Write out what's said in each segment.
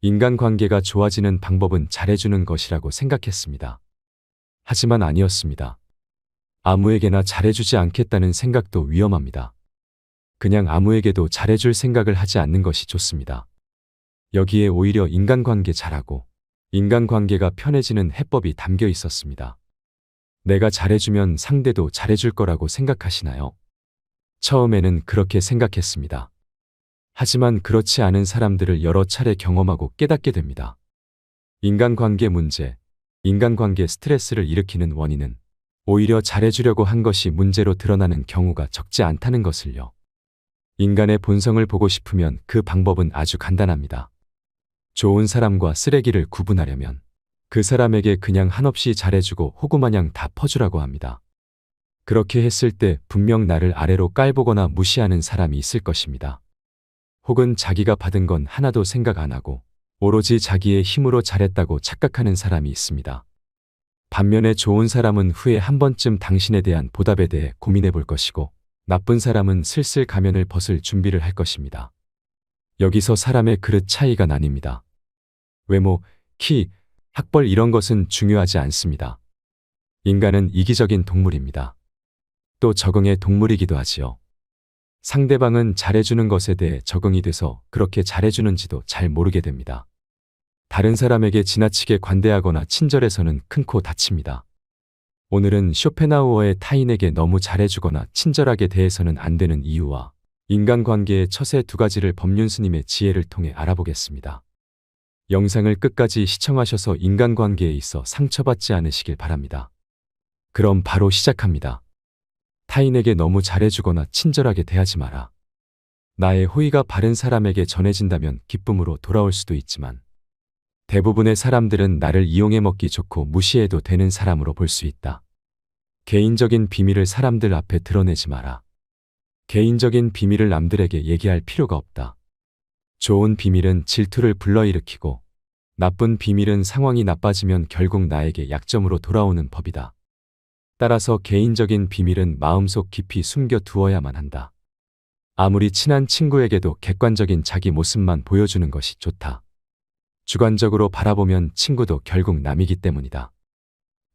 인간관계가 좋아지는 방법은 잘해주는 것이라고 생각했습니다. 하지만 아니었습니다. 아무에게나 잘해주지 않겠다는 생각도 위험합니다. 그냥 아무에게도 잘해줄 생각을 하지 않는 것이 좋습니다. 여기에 오히려 인간관계 잘하고 인간관계가 편해지는 해법이 담겨 있었습니다. 내가 잘해주면 상대도 잘해줄 거라고 생각하시나요? 처음에는 그렇게 생각했습니다. 하지만 그렇지 않은 사람들을 여러 차례 경험하고 깨닫게 됩니다. 인간관계 문제, 인간관계 스트레스를 일으키는 원인은 오히려 잘해주려고 한 것이 문제로 드러나는 경우가 적지 않다는 것을요. 인간의 본성을 보고 싶으면 그 방법은 아주 간단합니다. 좋은 사람과 쓰레기를 구분하려면 그 사람에게 그냥 한없이 잘해주고 호구마냥 다 퍼주라고 합니다. 그렇게 했을 때 분명 나를 아래로 깔보거나 무시하는 사람이 있을 것입니다. 혹은 자기가 받은 건 하나도 생각 안 하고 오로지 자기의 힘으로 잘했다고 착각하는 사람이 있습니다. 반면에 좋은 사람은 후에 한 번쯤 당신에 대한 보답에 대해 고민해 볼 것이고 나쁜 사람은 슬슬 가면을 벗을 준비를 할 것입니다. 여기서 사람의 그릇 차이가 나뉩니다. 외모, 키, 학벌 이런 것은 중요하지 않습니다. 인간은 이기적인 동물입니다. 또 적응의 동물이기도 하지요. 상대방은 잘해주는 것에 대해 적응이 돼서 그렇게 잘해주는지도 잘 모르게 됩니다. 다른 사람에게 지나치게 관대하거나 친절해서는 큰 코 다칩니다. 오늘은 쇼펜하우어의 타인에게 너무 잘해주거나 친절하게 대해서는 안 되는 이유와 인간관계의 처세 두 가지를 법륜스님의 지혜를 통해 알아보겠습니다. 영상을 끝까지 시청하셔서 인간관계에 있어 상처받지 않으시길 바랍니다. 그럼 바로 시작합니다. 타인에게 너무 잘해주거나 친절하게 대하지 마라. 나의 호의가 바른 사람에게 전해진다면 기쁨으로 돌아올 수도 있지만 대부분의 사람들은 나를 이용해 먹기 좋고 무시해도 되는 사람으로 볼 수 있다. 개인적인 비밀을 사람들 앞에 드러내지 마라. 개인적인 비밀을 남들에게 얘기할 필요가 없다. 좋은 비밀은 질투를 불러일으키고 나쁜 비밀은 상황이 나빠지면 결국 나에게 약점으로 돌아오는 법이다. 따라서 개인적인 비밀은 마음속 깊이 숨겨 두어야만 한다. 아무리 친한 친구에게도 객관적인 자기 모습만 보여주는 것이 좋다. 주관적으로 바라보면 친구도 결국 남이기 때문이다.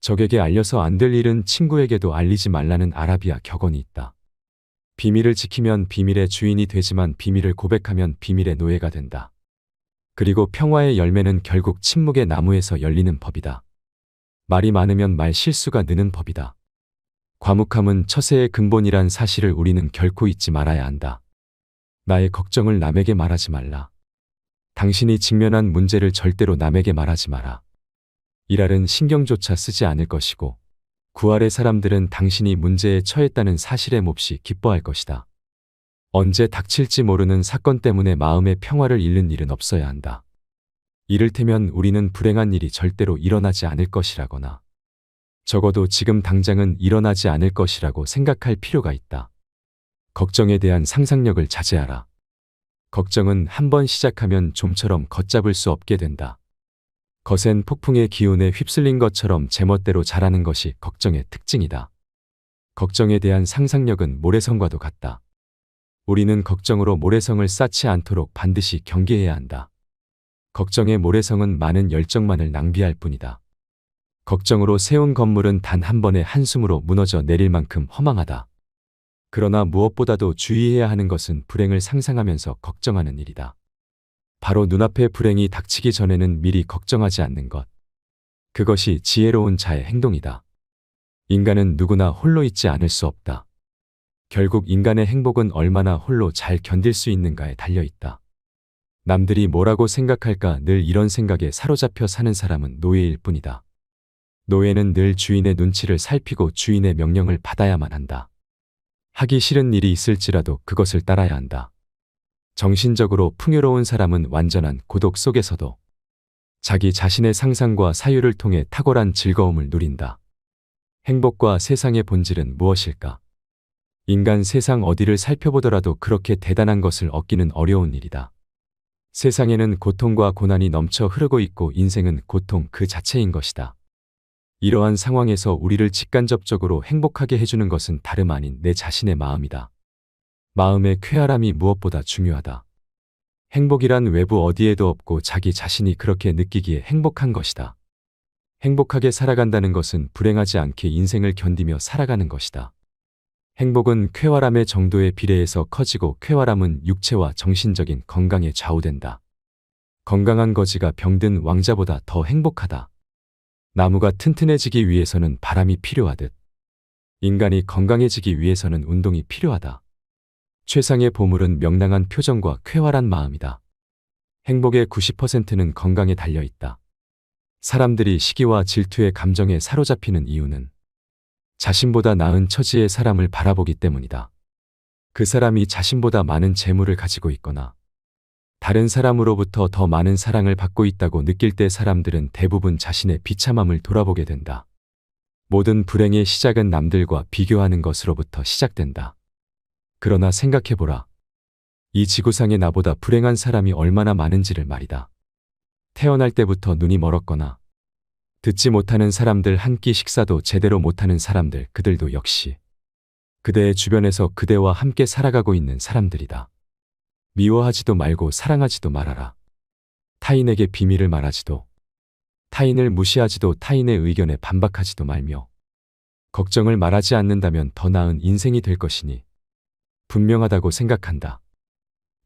적에게 알려서 안 될 일은 친구에게도 알리지 말라는 아라비아 격언이 있다. 비밀을 지키면 비밀의 주인이 되지만 비밀을 고백하면 비밀의 노예가 된다. 그리고 평화의 열매는 결국 침묵의 나무에서 열리는 법이다. 말이 많으면 말 실수가 느는 법이다. 과묵함은 처세의 근본이란 사실을 우리는 결코 잊지 말아야 한다. 나의 걱정을 남에게 말하지 말라. 당신이 직면한 문제를 절대로 남에게 말하지 마라. 일할은 신경조차 쓰지 않을 것이고 구할의 사람들은 당신이 문제에 처했다는 사실에 몹시 기뻐할 것이다. 언제 닥칠지 모르는 사건 때문에 마음의 평화를 잃는 일은 없어야 한다. 이를테면 우리는 불행한 일이 절대로 일어나지 않을 것이라거나 적어도 지금 당장은 일어나지 않을 것이라고 생각할 필요가 있다. 걱정에 대한 상상력을 자제하라. 걱정은 한번 시작하면 좀처럼 걷잡을 수 없게 된다. 거센 폭풍의 기운에 휩쓸린 것처럼 제멋대로 자라는 것이 걱정의 특징이다. 걱정에 대한 상상력은 모래성과도 같다. 우리는 걱정으로 모래성을 쌓지 않도록 반드시 경계해야 한다. 걱정의 모래성은 많은 열정만을 낭비할 뿐이다. 걱정으로 세운 건물은 단 한 번의 한숨으로 무너져 내릴 만큼 허망하다. 그러나 무엇보다도 주의해야 하는 것은 불행을 상상하면서 걱정하는 일이다. 바로 눈앞에 불행이 닥치기 전에는 미리 걱정하지 않는 것. 그것이 지혜로운 자의 행동이다. 인간은 누구나 홀로 있지 않을 수 없다. 결국 인간의 행복은 얼마나 홀로 잘 견딜 수 있는가에 달려있다. 남들이 뭐라고 생각할까 늘 이런 생각에 사로잡혀 사는 사람은 노예일 뿐이다. 노예는 늘 주인의 눈치를 살피고 주인의 명령을 받아야만 한다. 하기 싫은 일이 있을지라도 그것을 따라야 한다. 정신적으로 풍요로운 사람은 완전한 고독 속에서도 자기 자신의 상상과 사유를 통해 탁월한 즐거움을 누린다. 행복과 세상의 본질은 무엇일까? 인간 세상 어디를 살펴보더라도 그렇게 대단한 것을 얻기는 어려운 일이다. 세상에는 고통과 고난이 넘쳐 흐르고 있고 인생은 고통 그 자체인 것이다. 이러한 상황에서 우리를 직간접적으로 행복하게 해주는 것은 다름 아닌 내 자신의 마음이다. 마음의 쾌활함이 무엇보다 중요하다. 행복이란 외부 어디에도 없고 자기 자신이 그렇게 느끼기에 행복한 것이다. 행복하게 살아간다는 것은 불행하지 않게 인생을 견디며 살아가는 것이다. 행복은 쾌활함의 정도에 비례해서 커지고 쾌활함은 육체와 정신적인 건강에 좌우된다. 건강한 거지가 병든 왕자보다 더 행복하다. 나무가 튼튼해지기 위해서는 바람이 필요하듯 인간이 건강해지기 위해서는 운동이 필요하다. 최상의 보물은 명랑한 표정과 쾌활한 마음이다. 행복의 90%는 건강에 달려 있다. 사람들이 시기와 질투의 감정에 사로잡히는 이유는 자신보다 나은 처지의 사람을 바라보기 때문이다. 그 사람이 자신보다 많은 재물을 가지고 있거나 다른 사람으로부터 더 많은 사랑을 받고 있다고 느낄 때 사람들은 대부분 자신의 비참함을 돌아보게 된다. 모든 불행의 시작은 남들과 비교하는 것으로부터 시작된다. 그러나 생각해보라. 이 지구상에 나보다 불행한 사람이 얼마나 많은지를 말이다. 태어날 때부터 눈이 멀었거나 듣지 못하는 사람들, 한 끼 식사도 제대로 못하는 사람들, 그들도 역시 그대의 주변에서 그대와 함께 살아가고 있는 사람들이다. 미워하지도 말고 사랑하지도 말아라. 타인에게 비밀을 말하지도, 타인을 무시하지도, 타인의 의견에 반박하지도 말며 걱정을 말하지 않는다면 더 나은 인생이 될 것이니 분명하다고 생각한다.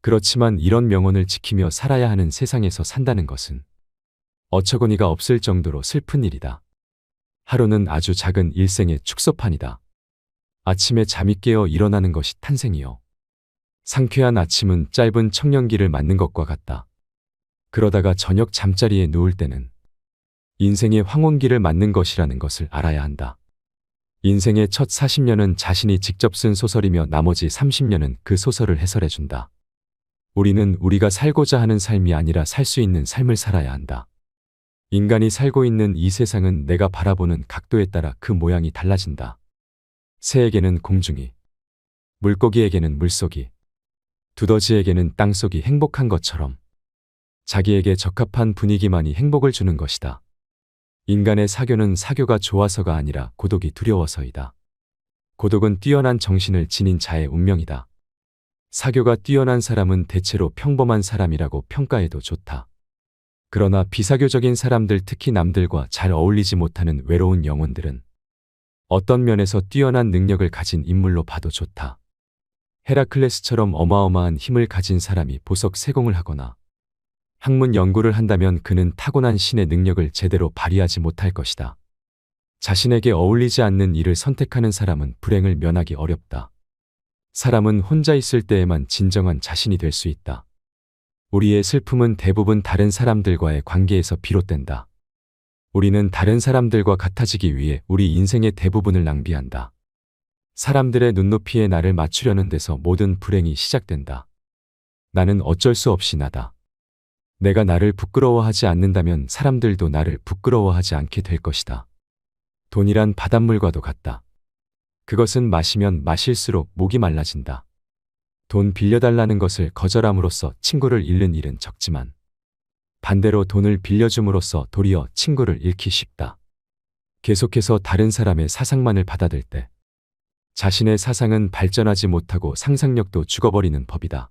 그렇지만 이런 명언을 지키며 살아야 하는 세상에서 산다는 것은 어처구니가 없을 정도로 슬픈 일이다. 하루는 아주 작은 일생의 축소판이다. 아침에 잠이 깨어 일어나는 것이 탄생이요. 상쾌한 아침은 짧은 청년기를 맞는 것과 같다. 그러다가 저녁 잠자리에 누울 때는 인생의 황혼기를 맞는 것이라는 것을 알아야 한다. 인생의 첫 40년은 자신이 직접 쓴 소설이며 나머지 30년은 그 소설을 해설해준다. 우리는 우리가 살고자 하는 삶이 아니라 살 수 있는 삶을 살아야 한다. 인간이 살고 있는 이 세상은 내가 바라보는 각도에 따라 그 모양이 달라진다. 새에게는 공중이, 물고기에게는 물속이, 두더지에게는 땅속이 행복한 것처럼 자기에게 적합한 분위기만이 행복을 주는 것이다. 인간의 사교는 사교가 좋아서가 아니라 고독이 두려워서이다. 고독은 뛰어난 정신을 지닌 자의 운명이다. 사교가 뛰어난 사람은 대체로 평범한 사람이라고 평가해도 좋다. 그러나 비사교적인 사람들, 특히 남들과 잘 어울리지 못하는 외로운 영혼들은 어떤 면에서 뛰어난 능력을 가진 인물로 봐도 좋다. 헤라클레스처럼 어마어마한 힘을 가진 사람이 보석 세공을 하거나 학문 연구를 한다면 그는 타고난 신의 능력을 제대로 발휘하지 못할 것이다. 자신에게 어울리지 않는 일을 선택하는 사람은 불행을 면하기 어렵다. 사람은 혼자 있을 때에만 진정한 자신이 될 수 있다. 우리의 슬픔은 대부분 다른 사람들과의 관계에서 비롯된다. 우리는 다른 사람들과 같아지기 위해 우리 인생의 대부분을 낭비한다. 사람들의 눈높이에 나를 맞추려는 데서 모든 불행이 시작된다. 나는 어쩔 수 없이 나다. 내가 나를 부끄러워하지 않는다면 사람들도 나를 부끄러워하지 않게 될 것이다. 돈이란 바닷물과도 같다. 그것은 마시면 마실수록 목이 말라진다. 돈 빌려달라는 것을 거절함으로써 친구를 잃는 일은 적지만 반대로 돈을 빌려줌으로써 도리어 친구를 잃기 쉽다. 계속해서 다른 사람의 사상만을 받아들 때 자신의 사상은 발전하지 못하고 상상력도 죽어버리는 법이다.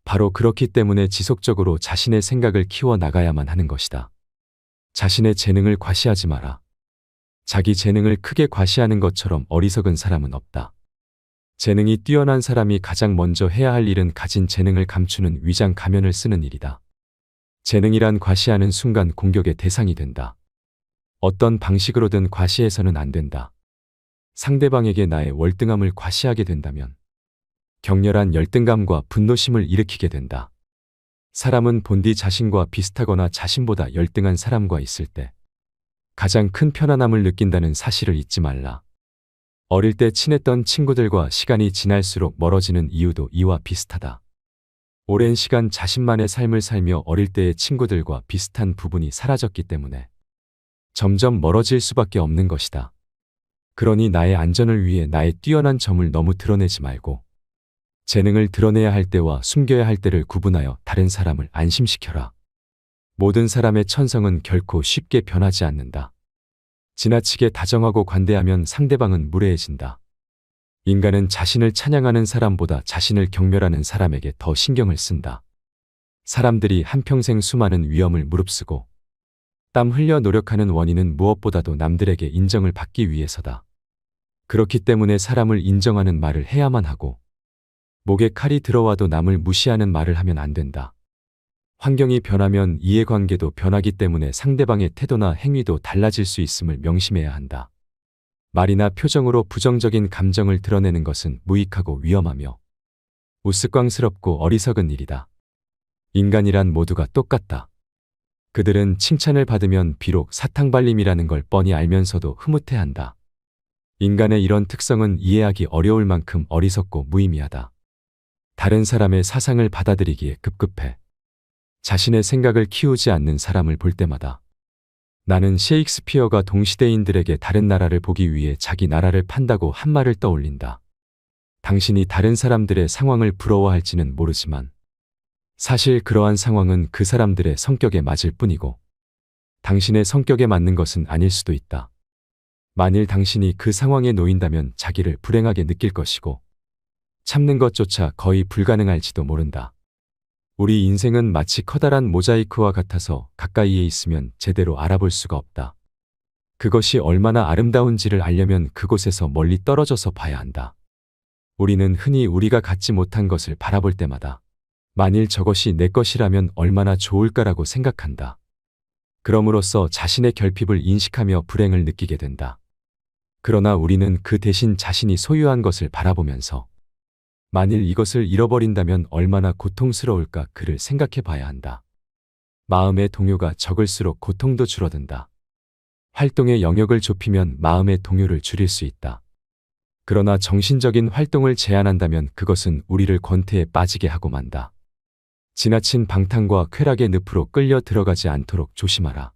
바로 그렇기 때문에 지속적으로 자신의 생각을 키워 나가야만 하는 것이다. 자신의 재능을 과시하지 마라. 자기 재능을 크게 과시하는 것처럼 어리석은 사람은 없다. 재능이 뛰어난 사람이 가장 먼저 해야 할 일은 가진 재능을 감추는 위장 가면을 쓰는 일이다. 재능이란 과시하는 순간 공격의 대상이 된다. 어떤 방식으로든 과시해서는 안 된다. 상대방에게 나의 월등함을 과시하게 된다면 격렬한 열등감과 분노심을 일으키게 된다. 사람은 본디 자신과 비슷하거나 자신보다 열등한 사람과 있을 때 가장 큰 편안함을 느낀다는 사실을 잊지 말라. 어릴 때 친했던 친구들과 시간이 지날수록 멀어지는 이유도 이와 비슷하다. 오랜 시간 자신만의 삶을 살며 어릴 때의 친구들과 비슷한 부분이 사라졌기 때문에 점점 멀어질 수밖에 없는 것이다. 그러니 나의 안전을 위해 나의 뛰어난 점을 너무 드러내지 말고 재능을 드러내야 할 때와 숨겨야 할 때를 구분하여 다른 사람을 안심시켜라. 모든 사람의 천성은 결코 쉽게 변하지 않는다. 지나치게 다정하고 관대하면 상대방은 무례해진다. 인간은 자신을 찬양하는 사람보다 자신을 경멸하는 사람에게 더 신경을 쓴다. 사람들이 한평생 수많은 위험을 무릅쓰고 땀 흘려 노력하는 원인은 무엇보다도 남들에게 인정을 받기 위해서다. 그렇기 때문에 사람을 인정하는 말을 해야만 하고 목에 칼이 들어와도 남을 무시하는 말을 하면 안 된다. 환경이 변하면 이해관계도 변하기 때문에 상대방의 태도나 행위도 달라질 수 있음을 명심해야 한다. 말이나 표정으로 부정적인 감정을 드러내는 것은 무익하고 위험하며 우스꽝스럽고 어리석은 일이다. 인간이란 모두가 똑같다. 그들은 칭찬을 받으면 비록 사탕발림이라는 걸 뻔히 알면서도 흐뭇해한다. 인간의 이런 특성은 이해하기 어려울 만큼 어리석고 무의미하다. 다른 사람의 사상을 받아들이기에 급급해 자신의 생각을 키우지 않는 사람을 볼 때마다 나는 셰익스피어가 동시대인들에게 다른 나라를 보기 위해 자기 나라를 판다고 한 말을 떠올린다. 당신이 다른 사람들의 상황을 부러워할지는 모르지만 사실 그러한 상황은 그 사람들의 성격에 맞을 뿐이고 당신의 성격에 맞는 것은 아닐 수도 있다. 만일 당신이 그 상황에 놓인다면 자기를 불행하게 느낄 것이고 참는 것조차 거의 불가능할지도 모른다. 우리 인생은 마치 커다란 모자이크와 같아서 가까이에 있으면 제대로 알아볼 수가 없다. 그것이 얼마나 아름다운지를 알려면 그곳에서 멀리 떨어져서 봐야 한다. 우리는 흔히 우리가 갖지 못한 것을 바라볼 때마다 만일 저것이 내 것이라면 얼마나 좋을까라고 생각한다. 그럼으로써 자신의 결핍을 인식하며 불행을 느끼게 된다. 그러나 우리는 그 대신 자신이 소유한 것을 바라보면서 만일 이것을 잃어버린다면 얼마나 고통스러울까 그를 생각해 봐야 한다. 마음의 동요가 적을수록 고통도 줄어든다. 활동의 영역을 좁히면 마음의 동요를 줄일 수 있다. 그러나 정신적인 활동을 제한한다면 그것은 우리를 권태에 빠지게 하고 만다. 지나친 방탕과 쾌락의 늪으로 끌려 들어가지 않도록 조심하라.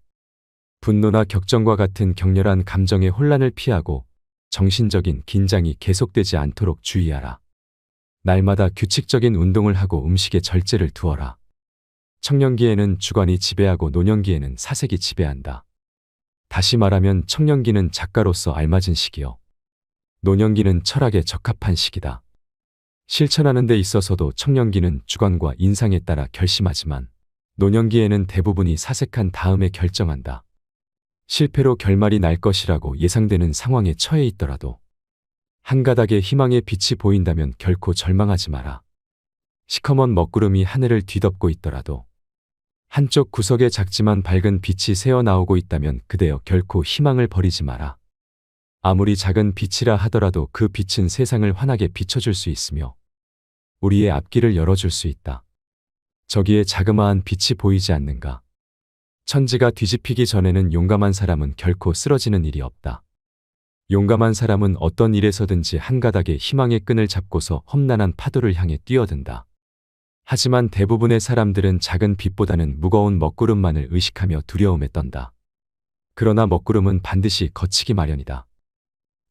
분노나 격정과 같은 격렬한 감정의 혼란을 피하고 정신적인 긴장이 계속되지 않도록 주의하라. 날마다 규칙적인 운동을 하고 음식에 절제를 두어라. 청년기에는 주관이 지배하고 노년기에는 사색이 지배한다. 다시 말하면 청년기는 작가로서 알맞은 시기요. 노년기는 철학에 적합한 시기다. 실천하는 데 있어서도 청년기는 주관과 인상에 따라 결심하지만 노년기에는 대부분이 사색한 다음에 결정한다. 실패로 결말이 날 것이라고 예상되는 상황에 처해 있더라도 한 가닥의 희망의 빛이 보인다면 결코 절망하지 마라. 시커먼 먹구름이 하늘을 뒤덮고 있더라도 한쪽 구석에 작지만 밝은 빛이 새어나오고 있다면 그대여 결코 희망을 버리지 마라. 아무리 작은 빛이라 하더라도 그 빛은 세상을 환하게 비춰줄 수 있으며 우리의 앞길을 열어줄 수 있다. 저기에 자그마한 빛이 보이지 않는가? 천지가 뒤집히기 전에는 용감한 사람은 결코 쓰러지는 일이 없다. 용감한 사람은 어떤 일에서든지 한 가닥의 희망의 끈을 잡고서 험난한 파도를 향해 뛰어든다. 하지만 대부분의 사람들은 작은 빛보다는 무거운 먹구름만을 의식하며 두려움에 떤다. 그러나 먹구름은 반드시 거치기 마련이다.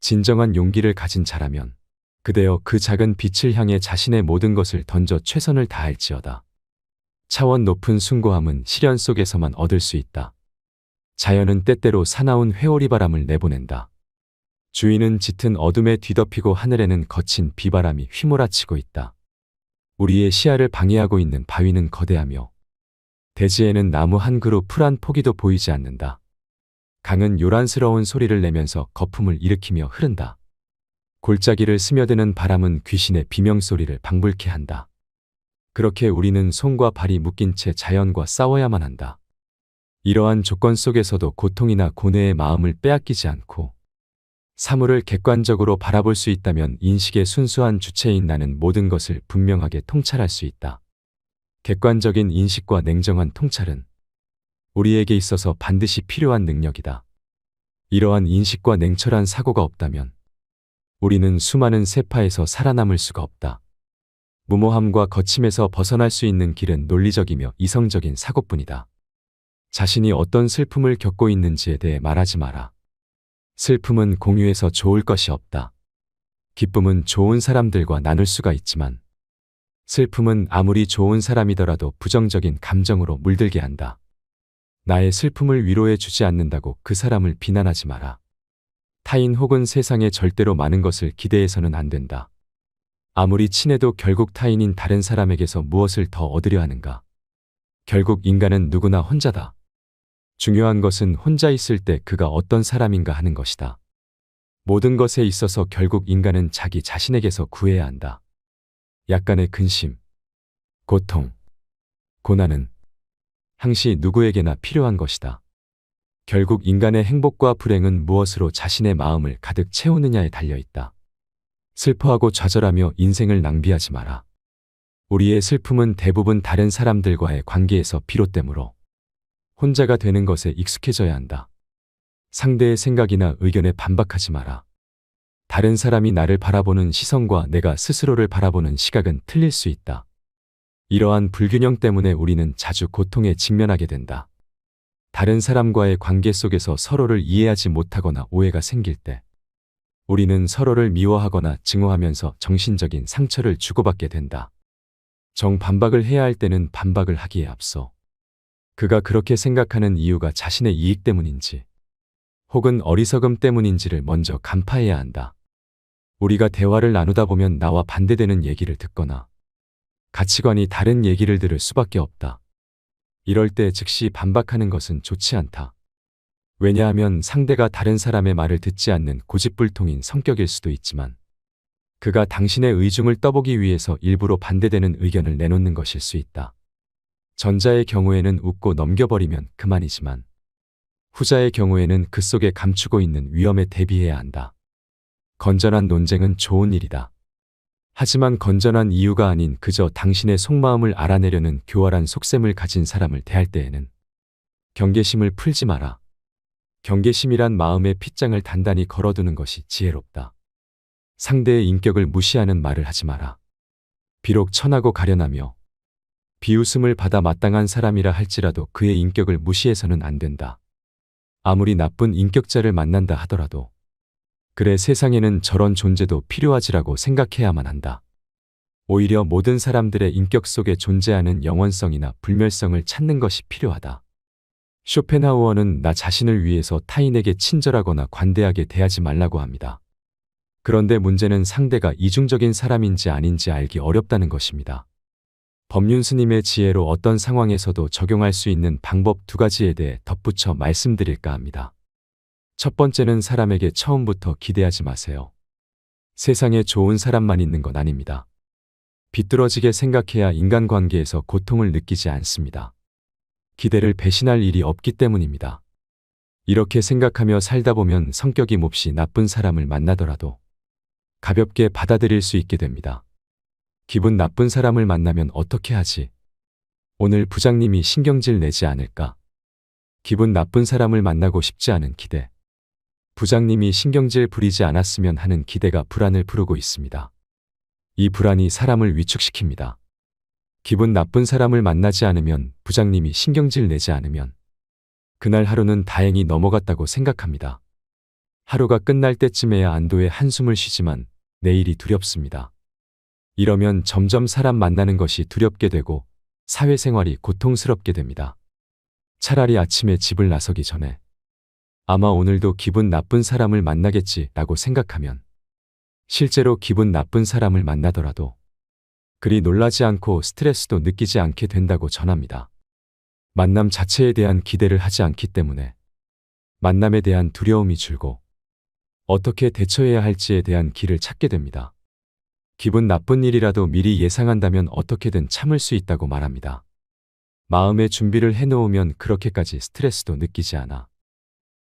진정한 용기를 가진 자라면 그대여 그 작은 빛을 향해 자신의 모든 것을 던져 최선을 다할지어다. 차원 높은 숭고함은 시련 속에서만 얻을 수 있다. 자연은 때때로 사나운 회오리 바람을 내보낸다. 주위는 짙은 어둠에 뒤덮이고 하늘에는 거친 비바람이 휘몰아치고 있다. 우리의 시야를 방해하고 있는 바위는 거대하며 대지에는 나무 한 그루 풀 한 포기도 보이지 않는다. 강은 요란스러운 소리를 내면서 거품을 일으키며 흐른다. 골짜기를 스며드는 바람은 귀신의 비명소리를 방불케 한다. 그렇게 우리는 손과 발이 묶인 채 자연과 싸워야만 한다. 이러한 조건 속에서도 고통이나 고뇌의 마음을 빼앗기지 않고 사물을 객관적으로 바라볼 수 있다면 인식의 순수한 주체인 나는 모든 것을 분명하게 통찰할 수 있다. 객관적인 인식과 냉정한 통찰은 우리에게 있어서 반드시 필요한 능력이다. 이러한 인식과 냉철한 사고가 없다면 우리는 수많은 세파에서 살아남을 수가 없다. 무모함과 거침에서 벗어날 수 있는 길은 논리적이며 이성적인 사고뿐이다. 자신이 어떤 슬픔을 겪고 있는지에 대해 말하지 마라. 슬픔은 공유해서 좋을 것이 없다. 기쁨은 좋은 사람들과 나눌 수가 있지만 슬픔은 아무리 좋은 사람이더라도 부정적인 감정으로 물들게 한다. 나의 슬픔을 위로해 주지 않는다고 그 사람을 비난하지 마라. 타인 혹은 세상에 절대로 많은 것을 기대해서는 안 된다. 아무리 친해도 결국 타인인 다른 사람에게서 무엇을 더 얻으려 하는가? 결국 인간은 누구나 혼자다. 중요한 것은 혼자 있을 때 그가 어떤 사람인가 하는 것이다. 모든 것에 있어서 결국 인간은 자기 자신에게서 구해야 한다. 약간의 근심, 고통, 고난은 항시 누구에게나 필요한 것이다. 결국 인간의 행복과 불행은 무엇으로 자신의 마음을 가득 채우느냐에 달려 있다. 슬퍼하고 좌절하며 인생을 낭비하지 마라. 우리의 슬픔은 대부분 다른 사람들과의 관계에서 비롯되므로 혼자가 되는 것에 익숙해져야 한다. 상대의 생각이나 의견에 반박하지 마라. 다른 사람이 나를 바라보는 시선과 내가 스스로를 바라보는 시각은 틀릴 수 있다. 이러한 불균형 때문에 우리는 자주 고통에 직면하게 된다. 다른 사람과의 관계 속에서 서로를 이해하지 못하거나 오해가 생길 때 우리는 서로를 미워하거나 증오하면서 정신적인 상처를 주고받게 된다. 정반박을 해야 할 때는 반박을 하기에 앞서 그가 그렇게 생각하는 이유가 자신의 이익 때문인지 혹은 어리석음 때문인지를 먼저 간파해야 한다. 우리가 대화를 나누다 보면 나와 반대되는 얘기를 듣거나 가치관이 다른 얘기를 들을 수밖에 없다. 이럴 때 즉시 반박하는 것은 좋지 않다. 왜냐하면 상대가 다른 사람의 말을 듣지 않는 고집불통인 성격일 수도 있지만 그가 당신의 의중을 떠보기 위해서 일부러 반대되는 의견을 내놓는 것일 수 있다. 전자의 경우에는 웃고 넘겨버리면 그만이지만 후자의 경우에는 그 속에 감추고 있는 위험에 대비해야 한다. 건전한 논쟁은 좋은 일이다. 하지만 건전한 이유가 아닌 그저 당신의 속마음을 알아내려는 교활한 속셈을 가진 사람을 대할 때에는 경계심을 풀지 마라. 경계심이란 마음의 핏장을 단단히 걸어두는 것이 지혜롭다. 상대의 인격을 무시하는 말을 하지 마라. 비록 천하고 가련하며 비웃음을 받아 마땅한 사람이라 할지라도 그의 인격을 무시해서는 안 된다. 아무리 나쁜 인격자를 만난다 하더라도 그래 세상에는 저런 존재도 필요하지라고 생각해야만 한다. 오히려 모든 사람들의 인격 속에 존재하는 영원성이나 불멸성을 찾는 것이 필요하다. 쇼펜하우어는 나 자신을 위해서 타인에게 친절하거나 관대하게 대하지 말라고 합니다. 그런데 문제는 상대가 이중적인 사람인지 아닌지 알기 어렵다는 것입니다. 법륜 스님의 지혜로 어떤 상황에서도 적용할 수 있는 방법 2가지에 대해 덧붙여 말씀드릴까 합니다. 첫 번째는 사람에게 처음부터 기대하지 마세요. 세상에 좋은 사람만 있는 건 아닙니다. 비뚤어지게 생각해야 인간관계에서 고통을 느끼지 않습니다. 기대를 배신할 일이 없기 때문입니다. 이렇게 생각하며 살다 보면 성격이 몹시 나쁜 사람을 만나더라도 가볍게 받아들일 수 있게 됩니다. 기분 나쁜 사람을 만나면 어떻게 하지? 오늘 부장님이 신경질 내지 않을까? 기분 나쁜 사람을 만나고 싶지 않은 기대. 부장님이 신경질 부리지 않았으면 하는 기대가 불안을 부르고 있습니다. 이 불안이 사람을 위축시킵니다. 기분 나쁜 사람을 만나지 않으면, 부장님이 신경질 내지 않으면 그날 하루는 다행히 넘어갔다고 생각합니다. 하루가 끝날 때쯤에야 안도의 한숨을 쉬지만 내일이 두렵습니다. 이러면 점점 사람 만나는 것이 두렵게 되고 사회생활이 고통스럽게 됩니다. 차라리 아침에 집을 나서기 전에 아마 오늘도 기분 나쁜 사람을 만나겠지 라고 생각하면 실제로 기분 나쁜 사람을 만나더라도 그리 놀라지 않고 스트레스도 느끼지 않게 된다고 전합니다. 만남 자체에 대한 기대를 하지 않기 때문에 만남에 대한 두려움이 줄고 어떻게 대처해야 할지에 대한 길을 찾게 됩니다. 기분 나쁜 일이라도 미리 예상한다면 어떻게든 참을 수 있다고 말합니다. 마음의 준비를 해놓으면 그렇게까지 스트레스도 느끼지 않아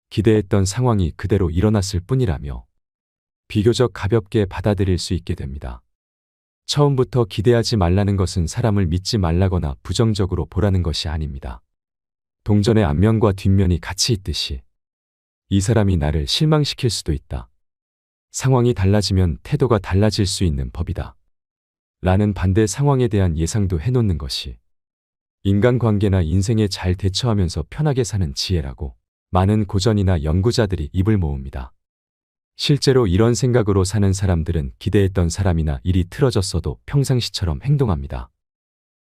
기대했던 상황이 그대로 일어났을 뿐이라며 비교적 가볍게 받아들일 수 있게 됩니다. 처음부터 기대하지 말라는 것은 사람을 믿지 말라거나 부정적으로 보라는 것이 아닙니다. 동전의 앞면과 뒷면이 같이 있듯이 이 사람이 나를 실망시킬 수도 있다. 상황이 달라지면 태도가 달라질 수 있는 법이다. 라는 반대 상황에 대한 예상도 해놓는 것이 인간관계나 인생에 잘 대처하면서 편하게 사는 지혜라고 많은 고전이나 연구자들이 입을 모읍니다. 실제로 이런 생각으로 사는 사람들은 기대했던 사람이나 일이 틀어졌어도 평상시처럼 행동합니다.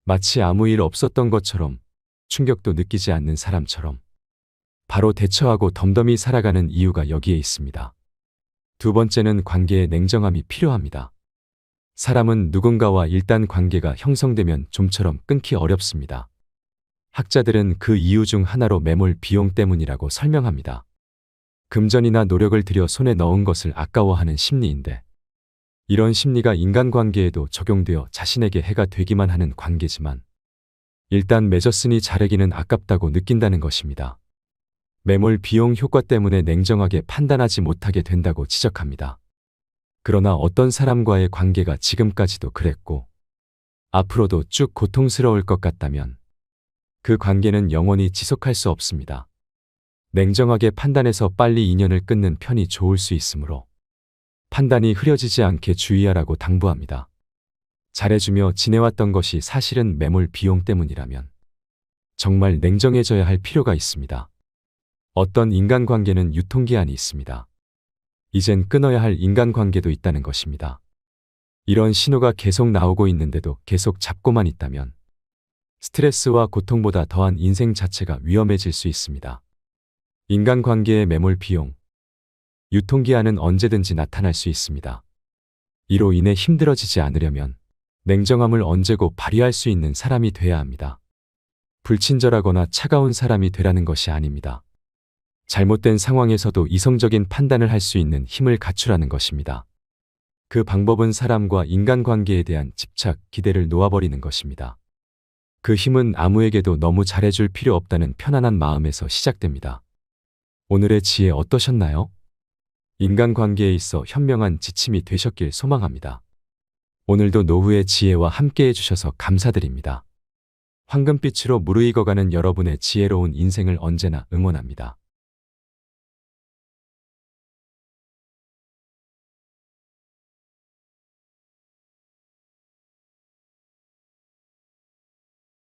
마치 아무 일 없었던 것처럼, 충격도 느끼지 않는 사람처럼 바로 대처하고 덤덤히 살아가는 이유가 여기에 있습니다. 두 번째는 관계에 냉정함이 필요합니다. 사람은 누군가와 일단 관계가 형성되면 좀처럼 끊기 어렵습니다. 학자들은 그 이유 중 하나로 매몰 비용 때문이라고 설명합니다. 금전이나 노력을 들여 손에 넣은 것을 아까워하는 심리인데, 이런 심리가 인간관계에도 적용되어 자신에게 해가 되기만 하는 관계지만 일단 맺었으니 자르기는 아깝다고 느낀다는 것입니다. 매몰 비용 효과 때문에 냉정하게 판단하지 못하게 된다고 지적합니다. 그러나 어떤 사람과의 관계가 지금까지도 그랬고 앞으로도 쭉 고통스러울 것 같다면 그 관계는 영원히 지속할 수 없습니다. 냉정하게 판단해서 빨리 인연을 끊는 편이 좋을 수 있으므로 판단이 흐려지지 않게 주의하라고 당부합니다. 잘해주며 지내왔던 것이 사실은 매몰 비용 때문이라면 정말 냉정해져야 할 필요가 있습니다. 어떤 인간관계는 유통기한이 있습니다. 이젠 끊어야 할 인간관계도 있다는 것입니다. 이런 신호가 계속 나오고 있는데도 계속 잡고만 있다면 스트레스와 고통보다 더한 인생 자체가 위험해질 수 있습니다. 인간관계의 매몰 비용, 유통기한은 언제든지 나타날 수 있습니다. 이로 인해 힘들어지지 않으려면 냉정함을 언제고 발휘할 수 있는 사람이 돼야 합니다. 불친절하거나 차가운 사람이 되라는 것이 아닙니다. 잘못된 상황에서도 이성적인 판단을 할 수 있는 힘을 갖추라는 것입니다. 그 방법은 사람과 인간관계에 대한 집착, 기대를 놓아버리는 것입니다. 그 힘은 아무에게도 너무 잘해줄 필요 없다는 편안한 마음에서 시작됩니다. 오늘의 지혜 어떠셨나요? 인간관계에 있어 현명한 지침이 되셨길 소망합니다. 오늘도 노후의 지혜와 함께 해주셔서 감사드립니다. 황금빛으로 무르익어가는 여러분의 지혜로운 인생을 언제나 응원합니다.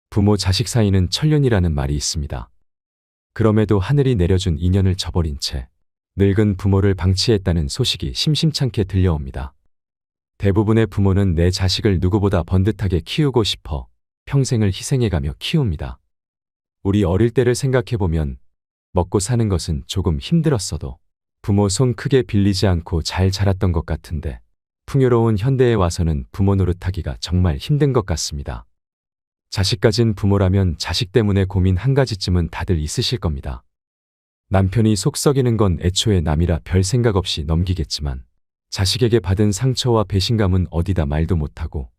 부모 자식 사이는 천륜이라는 말이 있습니다. 그럼에도 하늘이 내려준 인연을 저버린 채 늙은 부모를 방치했다는 소식이 심심찮게 들려옵니다. 대부분의 부모는 내 자식을 누구보다 번듯하게 키우고 싶어 평생을 희생해가며 키웁니다. 우리 어릴 때를 생각해보면 먹고 사는 것은 조금 힘들었어도 부모 손 크게 빌리지 않고 잘 자랐던 것 같은데 풍요로운 현대에 와서는 부모 노릇하기가 정말 힘든 것 같습니다. 자식 가진 부모라면 자식 때문에 고민 한 가지쯤은 다들 있으실 겁니다. 남편이 속 썩이는 건 애초에 남이라 별 생각 없이 넘기겠지만 자식에게 받은 상처와 배신감은 어디다 말도 못하고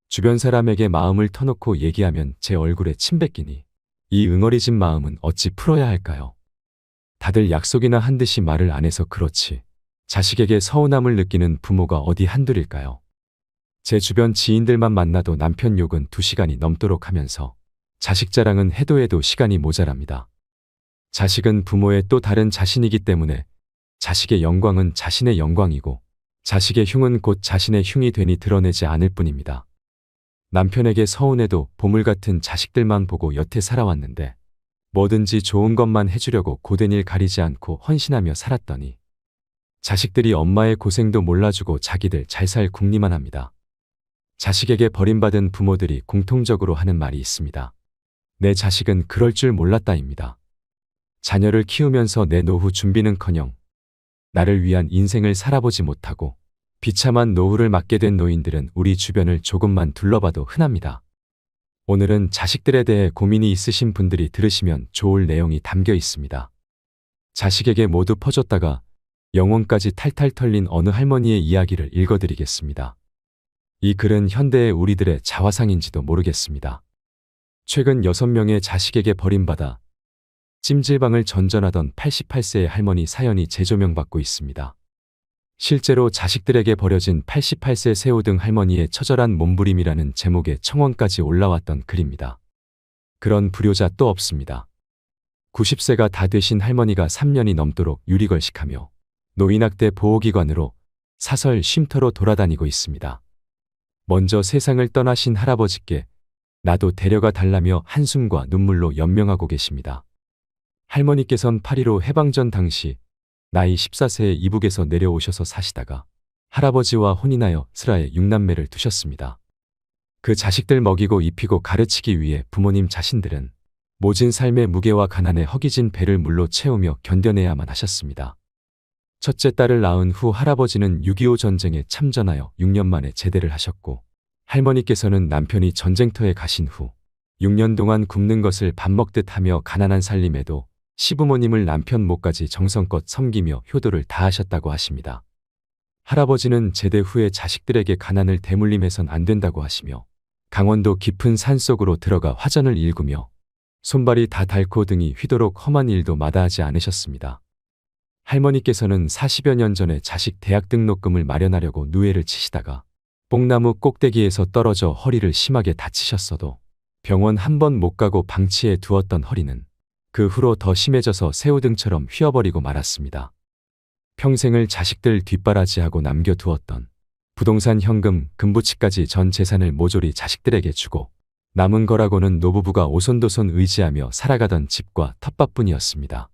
주변 사람에게 마음을 터놓고 얘기하면 제 얼굴에 침 뱉기니 이 응어리진 마음은 어찌 풀어야 할까요? 다들 약속이나 한 듯이 말을 안 해서 그렇지 자식에게 서운함을 느끼는 부모가 어디 한둘일까요? 제 주변 지인들만 만나도 남편 욕은 2시간이 넘도록 하면서 자식 자랑은 해도 해도 시간이 모자랍니다. 자식은 부모의 또 다른 자신이기 때문에 자식의 영광은 자신의 영광이고 자식의 흉은 곧 자신의 흉이 되니 드러내지 않을 뿐입니다. 남편에게 서운해도 보물 같은 자식들만 보고 여태 살아왔는데 뭐든지 좋은 것만 해주려고 고된 일 가리지 않고 헌신하며 살았더니 자식들이 엄마의 고생도 몰라주고 자기들 잘 살 궁리만 합니다. 자식에게 버림받은 부모들이 공통적으로 하는 말이 있습니다. 내 자식은 그럴 줄 몰랐다입니다. 자녀를 키우면서 내 노후 준비는커녕 나를 위한 인생을 살아보지 못하고 비참한 노후를 맞게 된 노인들은 우리 주변을 조금만 둘러봐도 흔합니다. 오늘은 자식들에 대해 고민이 있으신 분들이 들으시면 좋을 내용이 담겨 있습니다. 자식에게 모두 퍼줬다가 영혼까지 탈탈 털린 어느 할머니의 이야기를 읽어드리겠습니다. 이 글은 현대의 우리들의 자화상인지도 모르겠습니다. 최근 6명의 자식에게 버림받아 찜질방을 전전하던 88세의 할머니 사연이 재조명받고 있습니다. 실제로 자식들에게 버려진 88세 새우등 할머니의 처절한 몸부림이라는 제목의 청원까지 올라왔던 글입니다. 그런 불효자 또 없습니다. 90세가 다 되신 할머니가 3년이 넘도록 유리걸식하며 노인학대 보호기관으로 사설 쉼터로 돌아다니고 있습니다. 먼저 세상을 떠나신 할아버지께 나도 데려가 달라며 한숨과 눈물로 연명하고 계십니다. 할머니께선 8.15 해방전 당시 나이 14세에 이북에서 내려오셔서 사시다가 할아버지와 혼인하여 슬하에 6남매를 두셨습니다. 그 자식들 먹이고 입히고 가르치기 위해 부모님 자신들은 모진 삶의 무게와 가난에 허기진 배를 물로 채우며 견뎌내야만 하셨습니다. 첫째 딸을 낳은 후 할아버지는 6.25 전쟁에 참전하여 6년 만에 제대를 하셨고 할머니께서는 남편이 전쟁터에 가신 후 6년 동안 굶는 것을 밥 먹듯 하며 가난한 살림에도 시부모님을 남편 목까지 정성껏 섬기며 효도를 다하셨다고 하십니다. 할아버지는 제대 후에 자식들에게 가난을 대물림해선 안 된다고 하시며 강원도 깊은 산속으로 들어가 화전을 일구며 손발이 다 닳고 등이 휘도록 험한 일도 마다하지 않으셨습니다. 할머니께서는 40여 년 전에 자식 대학 등록금을 마련하려고 누에를 치시다가 뽕나무 꼭대기에서 떨어져 허리를 심하게 다치셨어도 병원 한 번 못 가고 방치해 두었던 허리는 그 후로 더 심해져서 새우등처럼 휘어버리고 말았습니다. 평생을 자식들 뒷바라지하고 남겨두었던 부동산 현금, 금부치까지 전 재산을 모조리 자식들에게 주고 남은 거라고는 노부부가 오손도손 의지하며 살아가던 집과 텃밭뿐이었습니다.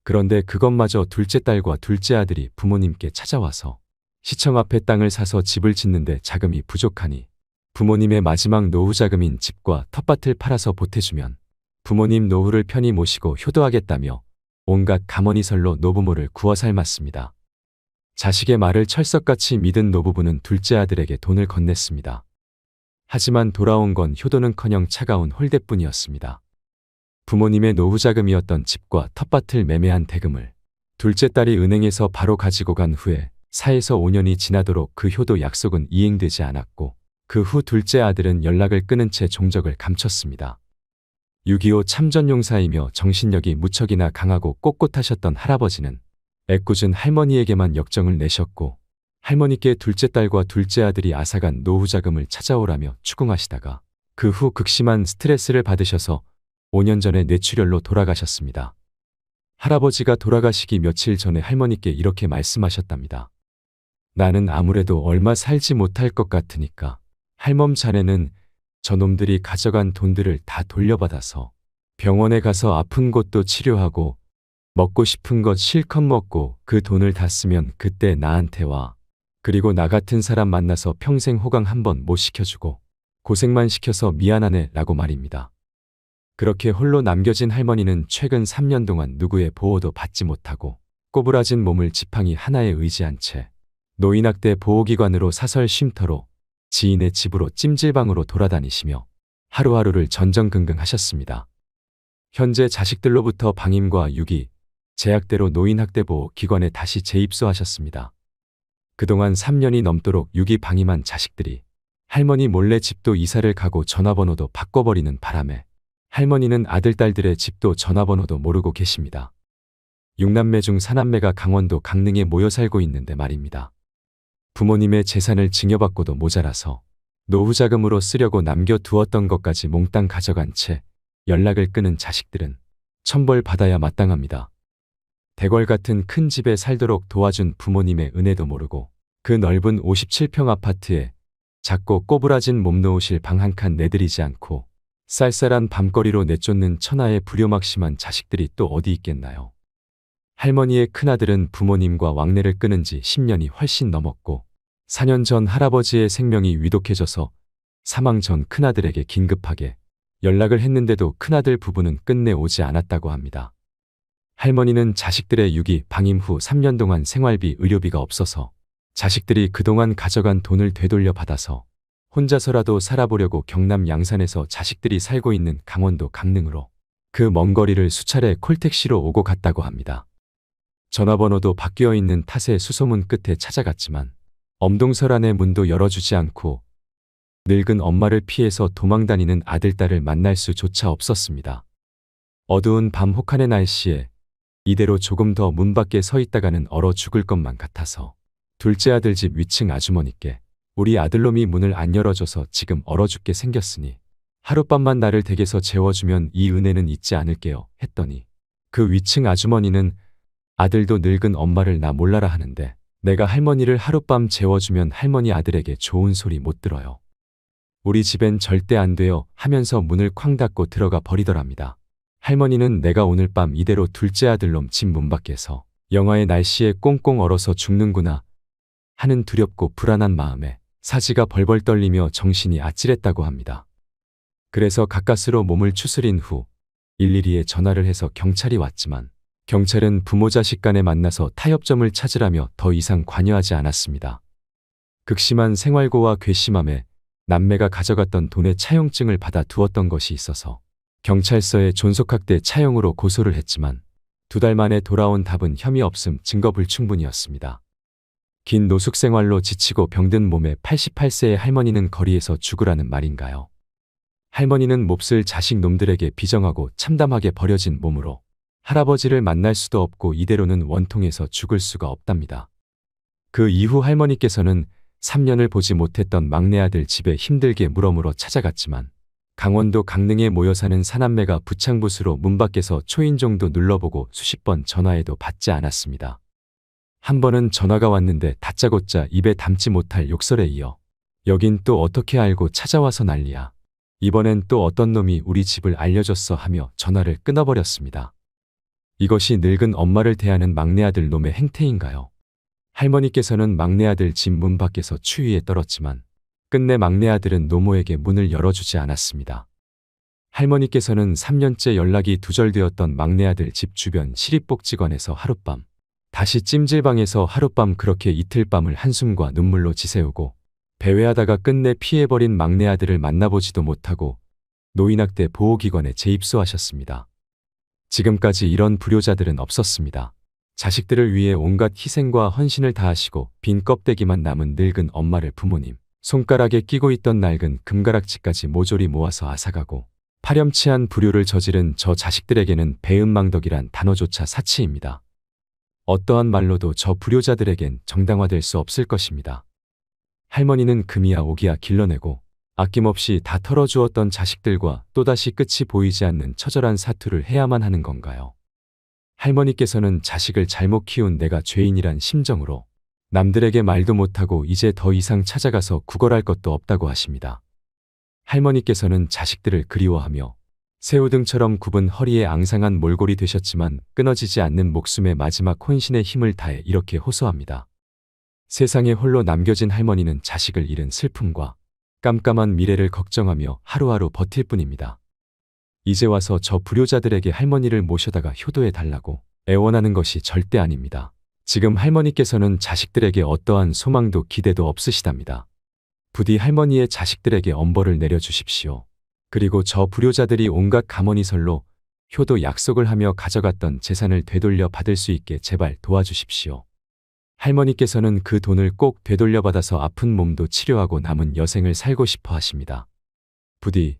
그런데 그것마저 둘째 딸과 둘째 아들이 부모님께 찾아와서 시청 앞에 땅을 사서 집을 짓는데 자금이 부족하니 부모님의 마지막 노후 자금인 집과 텃밭을 팔아서 보태주면 부모님 노후를 편히 모시고 효도하겠다며 온갖 가머니설로 노부모를 구워 삶았습니다. 자식의 말을 철석같이 믿은 노부부는 둘째 아들에게 돈을 건넸습니다. 하지만 돌아온 건 효도는커녕 차가운 홀대뿐이었습니다. 부모님의 노후 자금이었던 집과 텃밭을 매매한 대금을 둘째 딸이 은행에서 바로 가지고 간 후에 4에서 5년이 지나도록 그 효도 약속은 이행되지 않았고 그 후 둘째 아들은 연락을 끊은 채 종적을 감췄습니다. 6.25 참전용사이며 정신력이 무척이나 강하고 꼿꼿하셨던 할아버지는 애꿎은 할머니에게만 역정을 내셨고 할머니께 둘째 딸과 둘째 아들이 앗아간 노후 자금을 찾아오라며 추궁하시다가 그 후 극심한 스트레스를 받으셔서 5년 전에 뇌출혈로 돌아가셨습니다. 할아버지가 돌아가시기 며칠 전에 할머니께 이렇게 말씀하셨답니다. 나는 아무래도 얼마 살지 못할 것 같으니까 할멈 자네는 저놈들이 가져간 돈들을 다 돌려받아서 병원에 가서 아픈 곳도 치료하고 먹고 싶은 것 실컷 먹고 그 돈을 다 쓰면 그때 나한테 와. 그리고 나 같은 사람 만나서 평생 호강 한번 못 시켜주고 고생만 시켜서 미안하네 라고 말입니다. 그렇게 홀로 남겨진 할머니는 최근 3년 동안 누구의 보호도 받지 못하고 꼬부라진 몸을 지팡이 하나에 의지한 채 노인학대 보호기관으로 사설 쉼터로 지인의 집으로 찜질방으로 돌아다니시며 하루하루를 전전긍긍하셨습니다. 현재 자식들로부터 방임과 유기, 제약대로 노인학대보호기관에 다시 재입소하셨습니다. 그동안 3년이 넘도록 유기 방임한 자식들이 할머니 몰래 집도 이사를 가고 전화번호도 바꿔버리는 바람에 할머니는 아들, 딸들의 집도 전화번호도 모르고 계십니다. 6남매 중 4남매가 강원도 강릉에 모여 살고 있는데 말입니다. 부모님의 재산을 증여받고도 모자라서 노후 자금으로 쓰려고 남겨두었던 것까지 몽땅 가져간 채 연락을 끊은 자식들은 천벌 받아야 마땅합니다. 대궐 같은 큰 집에 살도록 도와준 부모님의 은혜도 모르고 그 넓은 57평 아파트에 작고 꼬부라진 몸 놓으실 방 한 칸 내드리지 않고 쌀쌀한 밤거리로 내쫓는 천하의 불효막심한 자식들이 또 어디 있겠나요? 할머니의 큰아들은 부모님과 왕래를 끊은 지 10년이 훨씬 넘었고 4년 전 할아버지의 생명이 위독해져서 사망 전 큰아들에게 긴급하게 연락을 했는데도 큰아들 부부는 끝내 오지 않았다고 합니다. 할머니는 자식들의 유기, 방임 후 3년 동안 생활비, 의료비가 없어서 자식들이 그동안 가져간 돈을 되돌려 받아서 혼자서라도 살아보려고 경남 양산에서 자식들이 살고 있는 강원도 강릉으로 그 먼 거리를 수차례 콜택시로 오고 갔다고 합니다. 전화번호도 바뀌어 있는 탓에 수소문 끝에 찾아갔지만 엄동설 안의 문도 열어주지 않고 늙은 엄마를 피해서 도망다니는 아들, 딸을 만날 수조차 없었습니다. 어두운 밤 혹한의 날씨에 이대로 조금 더 문 밖에 서 있다가는 얼어 죽을 것만 같아서 둘째 아들 집 위층 아주머니께 우리 아들놈이 문을 안 열어줘서 지금 얼어 죽게 생겼으니 하룻밤만 나를 댁에서 재워주면 이 은혜는 잊지 않을게요 했더니 그 위층 아주머니는 아들도 늙은 엄마를 나 몰라라 하는데 내가 할머니를 하룻밤 재워주면 할머니 아들에게 좋은 소리 못 들어요. 우리 집엔 절대 안 돼요 하면서 문을 쾅 닫고 들어가 버리더랍니다. 할머니는 내가 오늘 밤 이대로 둘째 아들놈 집 문 밖에서 영하의 날씨에 꽁꽁 얼어서 죽는구나 하는 두렵고 불안한 마음에 사지가 벌벌 떨리며 정신이 아찔했다고 합니다. 그래서 가까스로 몸을 추스린 후 112에 전화를 해서 경찰이 왔지만 경찰은 부모 자식 간에 만나서 타협점을 찾으라며 더 이상 관여하지 않았습니다. 극심한 생활고와 괘씸함에 남매가 가져갔던 돈의 차용증을 받아 두었던 것이 있어서 경찰서에 존속학대 차용으로 고소를 했지만 2달 만에 돌아온 답은 혐의 없음 증거 불충분이었습니다. 긴 노숙 생활로 지치고 병든 몸에 88세의 할머니는 거리에서 죽으라는 말인가요? 할머니는 몹쓸 자식 놈들에게 비정하고 참담하게 버려진 몸으로 할아버지를 만날 수도 없고 이대로는 원통해서 죽을 수가 없답니다. 그 이후 할머니께서는 3년을 보지 못했던 막내 아들 집에 힘들게 물어물어 찾아갔지만 강원도 강릉에 모여 사는 사남매가 부창부수로 문 밖에서 초인종도 눌러보고 수십 번 전화해도 받지 않았습니다. 한 번은 전화가 왔는데 다짜고짜 입에 담지 못할 욕설에 이어 여긴 또 어떻게 알고 찾아와서 난리야. 이번엔 또 어떤 놈이 우리 집을 알려줬어 하며 전화를 끊어버렸습니다. 이것이 늙은 엄마를 대하는 막내 아들 놈의 행태인가요? 할머니께서는 막내 아들 집 문 밖에서 추위에 떨었지만 끝내 막내 아들은 노모에게 문을 열어주지 않았습니다. 할머니께서는 3년째 연락이 두절되었던 막내 아들 집 주변 시립복지관에서 하룻밤, 다시 찜질방에서 하룻밤 그렇게 이틀 밤을 한숨과 눈물로 지새우고 배회하다가 끝내 피해버린 막내 아들을 만나보지도 못하고 노인학대 보호기관에 재입소하셨습니다. 지금까지 이런 불효자들은 없었습니다. 자식들을 위해 온갖 희생과 헌신을 다하시고 빈 껍데기만 남은 늙은 엄마를 부모님 손가락에 끼고 있던 낡은 금가락지까지 모조리 모아서 앗아가고 파렴치한 불효를 저지른 저 자식들에게는 배은망덕이란 단어조차 사치입니다. 어떠한 말로도 저 불효자들에겐 정당화될 수 없을 것입니다. 할머니는 금이야 오기야 길러내고 아낌없이 다 털어주었던 자식들과 또다시 끝이 보이지 않는 처절한 사투를 해야만 하는 건가요? 할머니께서는 자식을 잘못 키운 내가 죄인이란 심정으로 남들에게 말도 못하고 이제 더 이상 찾아가서 구걸할 것도 없다고 하십니다. 할머니께서는 자식들을 그리워하며 새우등처럼 굽은 허리에 앙상한 몰골이 되셨지만 끊어지지 않는 목숨의 마지막 혼신의 힘을 다해 이렇게 호소합니다. 세상에 홀로 남겨진 할머니는 자식을 잃은 슬픔과 깜깜한 미래를 걱정하며 하루하루 버틸 뿐입니다. 이제 와서 저 불효자들에게 할머니를 모셔다가 효도해 달라고 애원하는 것이 절대 아닙니다. 지금 할머니께서는 자식들에게 어떠한 소망도 기대도 없으시답니다. 부디 할머니의 자식들에게 엄벌을 내려주십시오. 그리고 저 불효자들이 온갖 가머니설로 효도 약속을 하며 가져갔던 재산을 되돌려 받을 수 있게 제발 도와주십시오. 할머니께서는 그 돈을 꼭 되돌려 받아서 아픈 몸도 치료하고 남은 여생을 살고 싶어 하십니다. 부디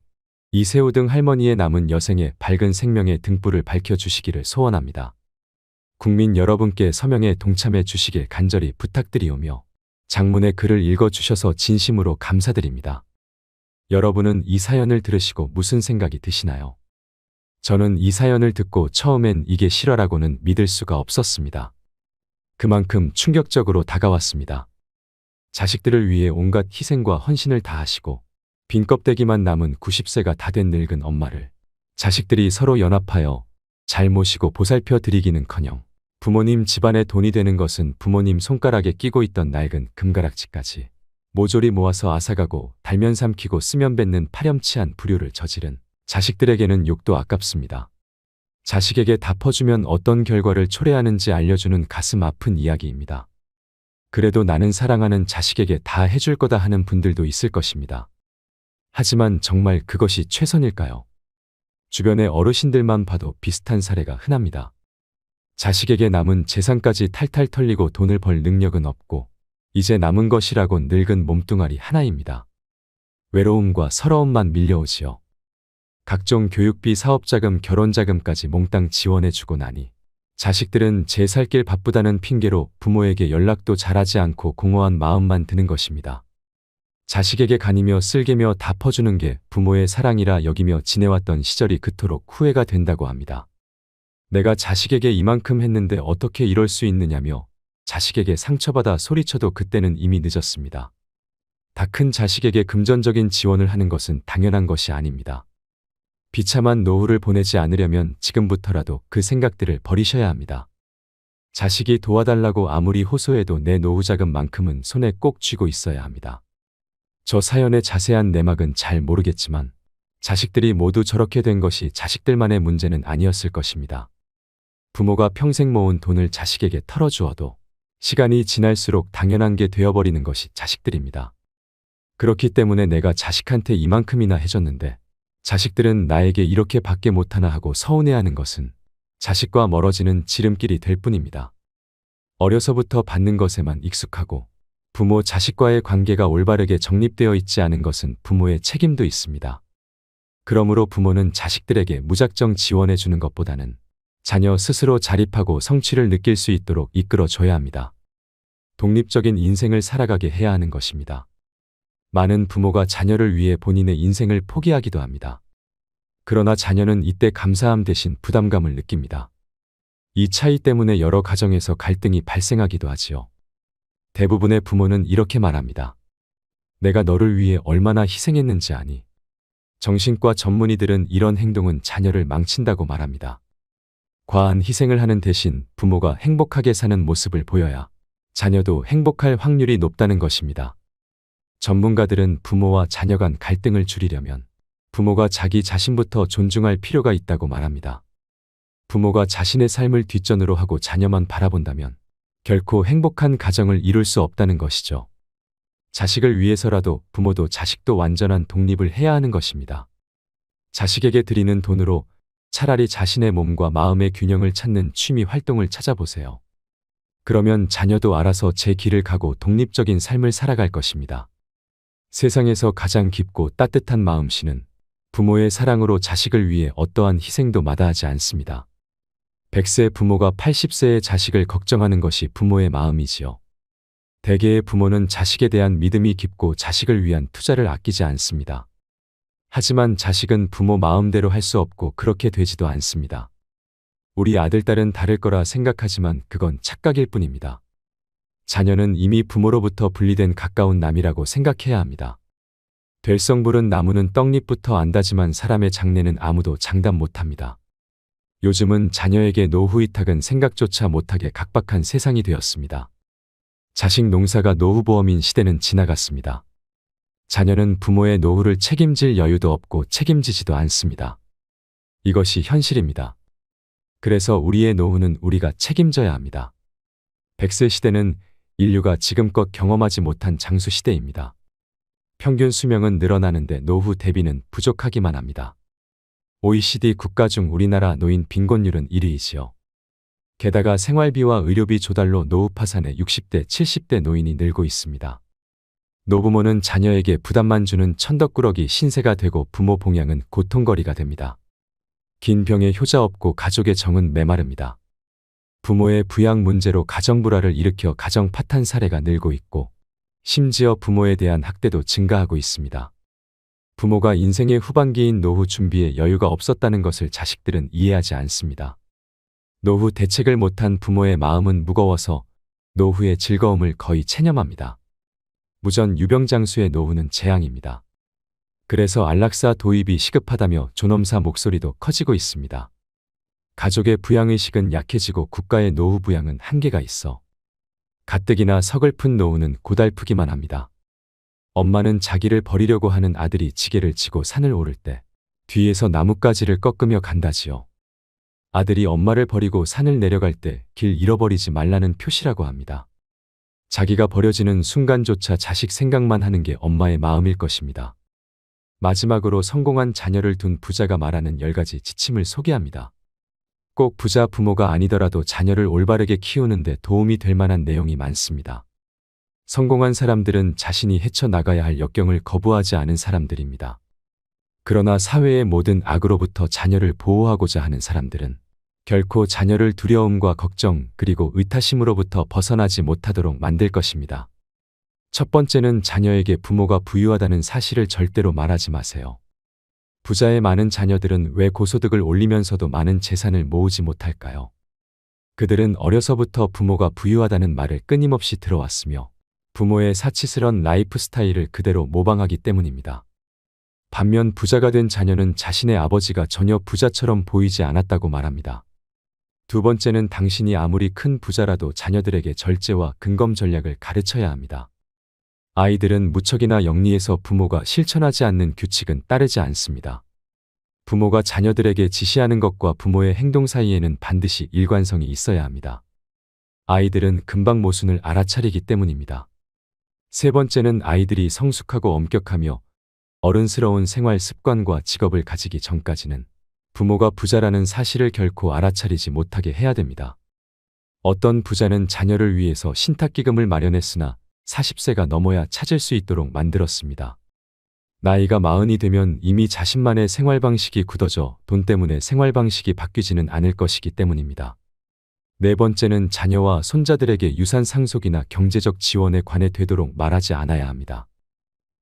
이세우등 할머니의 남은 여생에 밝은 생명의 등불을 밝혀주시기를 소원합니다. 국민 여러분께 서명에 동참해 주시길 간절히 부탁드리오며 장문의 글을 읽어주셔서 진심으로 감사드립니다. 여러분은 이 사연을 들으시고 무슨 생각이 드시나요? 저는 이 사연을 듣고 처음엔 이게 실화라고는 믿을 수가 없었습니다. 그만큼 충격적으로 다가왔습니다. 자식들을 위해 온갖 희생과 헌신을 다하시고 빈 껍데기만 남은 90세가 다 된 늙은 엄마를 자식들이 서로 연합하여 잘 모시고 보살펴 드리기는커녕 부모님 집안에 돈이 되는 것은 부모님 손가락에 끼고 있던 낡은 금가락지까지 모조리 모아서 앗아가고 달면 삼키고 쓰면 뱉는 파렴치한 불효를 저지른 자식들에게는 욕도 아깝습니다. 자식에게 다 퍼주면 어떤 결과를 초래하는지 알려주는 가슴 아픈 이야기입니다. 그래도 나는 사랑하는 자식에게 다 해줄 거다 하는 분들도 있을 것입니다. 하지만 정말 그것이 최선일까요? 주변의 어르신들만 봐도 비슷한 사례가 흔합니다. 자식에게 남은 재산까지 탈탈 털리고 돈을 벌 능력은 없고 이제 남은 것이라곤 늙은 몸뚱아리 하나입니다. 외로움과 서러움만 밀려오지요. 각종 교육비, 사업자금, 결혼자금까지 몽땅 지원해주고 나니 자식들은 제 살 길 바쁘다는 핑계로 부모에게 연락도 잘하지 않고 공허한 마음만 드는 것입니다. 자식에게 간이며 쓸개며 다 퍼주는 게 부모의 사랑이라 여기며 지내왔던 시절이 그토록 후회가 된다고 합니다. 내가 자식에게 이만큼 했는데 어떻게 이럴 수 있느냐며 자식에게 상처받아 소리쳐도 그때는 이미 늦었습니다. 다 큰 자식에게 금전적인 지원을 하는 것은 당연한 것이 아닙니다. 비참한 노후를 보내지 않으려면 지금부터라도 그 생각들을 버리셔야 합니다. 자식이 도와달라고 아무리 호소해도 내 노후자금만큼은 손에 꼭 쥐고 있어야 합니다. 저 사연의 자세한 내막은 잘 모르겠지만 자식들이 모두 저렇게 된 것이 자식들만의 문제는 아니었을 것입니다. 부모가 평생 모은 돈을 자식에게 털어주어도 시간이 지날수록 당연한 게 되어버리는 것이 자식들입니다. 그렇기 때문에 내가 자식한테 이만큼이나 해줬는데 자식들은 나에게 이렇게 밖에 못하나 하고 서운해하는 것은 자식과 멀어지는 지름길이 될 뿐입니다. 어려서부터 받는 것에만 익숙하고 부모 자식과의 관계가 올바르게 정립되어 있지 않은 것은 부모의 책임도 있습니다. 그러므로 부모는 자식들에게 무작정 지원해 주는 것보다는 자녀 스스로 자립하고 성취를 느낄 수 있도록 이끌어 줘야 합니다. 독립적인 인생을 살아가게 해야 하는 것입니다. 많은 부모가 자녀를 위해 본인의 인생을 포기하기도 합니다. 그러나 자녀는 이때 감사함 대신 부담감을 느낍니다. 이 차이 때문에 여러 가정에서 갈등이 발생하기도 하지요. 대부분의 부모는 이렇게 말합니다. 내가 너를 위해 얼마나 희생했는지 아니? 정신과 전문의들은 이런 행동은 자녀를 망친다고 말합니다. 과한 희생을 하는 대신 부모가 행복하게 사는 모습을 보여야 자녀도 행복할 확률이 높다는 것입니다. 전문가들은 부모와 자녀 간 갈등을 줄이려면 부모가 자기 자신부터 존중할 필요가 있다고 말합니다. 부모가 자신의 삶을 뒷전으로 하고 자녀만 바라본다면 결코 행복한 가정을 이룰 수 없다는 것이죠. 자식을 위해서라도 부모도 자식도 완전한 독립을 해야 하는 것입니다. 자식에게 드리는 돈으로 차라리 자신의 몸과 마음의 균형을 찾는 취미 활동을 찾아보세요. 그러면 자녀도 알아서 제 길을 가고 독립적인 삶을 살아갈 것입니다. 세상에서 가장 깊고 따뜻한 마음씨는 부모의 사랑으로 자식을 위해 어떠한 희생도 마다하지 않습니다. 100세 부모가 80세의 자식을 걱정하는 것이 부모의 마음이지요. 대개의 부모는 자식에 대한 믿음이 깊고 자식을 위한 투자를 아끼지 않습니다. 하지만 자식은 부모 마음대로 할 수 없고 그렇게 되지도 않습니다. 우리 아들, 딸은 다를 거라 생각하지만 그건 착각일 뿐입니다. 자녀는 이미 부모로부터 분리된 가까운 남이라고 생각해야 합니다. 될성부른 나무는 떡잎부터 안다지만 사람의 장래는 아무도 장담 못합니다. 요즘은 자녀에게 노후 위탁은 생각조차 못하게 각박한 세상이 되었습니다. 자식 농사가 노후보험인 시대는 지나갔습니다. 자녀는 부모의 노후를 책임질 여유도 없고 책임지지도 않습니다. 이것이 현실입니다. 그래서 우리의 노후는 우리가 책임져야 합니다. 100세 시대는 인류가 지금껏 경험하지 못한 장수 시대입니다. 평균 수명은 늘어나는데 노후 대비는 부족하기만 합니다. OECD 국가 중 우리나라 노인 빈곤율은 1위이지요. 게다가 생활비와 의료비 조달로 노후 파산에 60대, 70대 노인이 늘고 있습니다. 노부모는 자녀에게 부담만 주는 천덕꾸러기 신세가 되고 부모 봉양은 고통거리가 됩니다. 긴 병에 효자 없고 가족의 정은 메마릅니다. 부모의 부양 문제로 가정불화를 일으켜 가정 파탄 사례가 늘고 있고 심지어 부모에 대한 학대도 증가하고 있습니다. 부모가 인생의 후반기인 노후 준비에 여유가 없었다는 것을 자식들은 이해하지 않습니다. 노후 대책을 못한 부모의 마음은 무거워서 노후의 즐거움을 거의 체념합니다. 무전 유병장수의 노후는 재앙입니다. 그래서 안락사 도입이 시급하다며 존엄사 목소리도 커지고 있습니다. 가족의 부양의식은 약해지고 국가의 노후 부양은 한계가 있어 가뜩이나 서글픈 노후는 고달프기만 합니다. 엄마는 자기를 버리려고 하는 아들이 지게를 지고 산을 오를 때 뒤에서 나뭇가지를 꺾으며 간다지요. 아들이 엄마를 버리고 산을 내려갈 때 길 잃어버리지 말라는 표시라고 합니다. 자기가 버려지는 순간조차 자식 생각만 하는 게 엄마의 마음일 것입니다. 마지막으로 성공한 자녀를 둔 부자가 말하는 10가지 지침을 소개합니다. 꼭 부자 부모가 아니더라도 자녀를 올바르게 키우는데 도움이 될 만한 내용이 많습니다. 성공한 사람들은 자신이 헤쳐나가야 할 역경을 거부하지 않은 사람들입니다. 그러나 사회의 모든 악으로부터 자녀를 보호하고자 하는 사람들은 결코 자녀를 두려움과 걱정 그리고 의타심으로부터 벗어나지 못하도록 만들 것입니다. 첫 번째는 자녀에게 부모가 부유하다는 사실을 절대로 말하지 마세요. 부자의 많은 자녀들은 왜 고소득을 올리면서도 많은 재산을 모으지 못할까요? 그들은 어려서부터 부모가 부유하다는 말을 끊임없이 들어왔으며 부모의 사치스런 라이프 스타일을 그대로 모방하기 때문입니다. 반면 부자가 된 자녀는 자신의 아버지가 전혀 부자처럼 보이지 않았다고 말합니다. 두 번째는 당신이 아무리 큰 부자라도 자녀들에게 절제와 근검 전략을 가르쳐야 합니다. 아이들은 무척이나 영리해서 부모가 실천하지 않는 규칙은 따르지 않습니다. 부모가 자녀들에게 지시하는 것과 부모의 행동 사이에는 반드시 일관성이 있어야 합니다. 아이들은 금방 모순을 알아차리기 때문입니다. 세 번째는 아이들이 성숙하고 엄격하며 어른스러운 생활 습관과 직업을 가지기 전까지는 부모가 부자라는 사실을 결코 알아차리지 못하게 해야 됩니다. 어떤 부자는 자녀를 위해서 신탁기금을 마련했으나 40세가 넘어야 찾을 수 있도록 만들었습니다. 나이가 40이 되면 이미 자신만의 생활 방식이 굳어져 돈 때문에 생활 방식이 바뀌지는 않을 것이기 때문입니다. 네 번째는 자녀와 손자들에게 유산 상속이나 경제적 지원에 관해 되도록 말하지 않아야 합니다.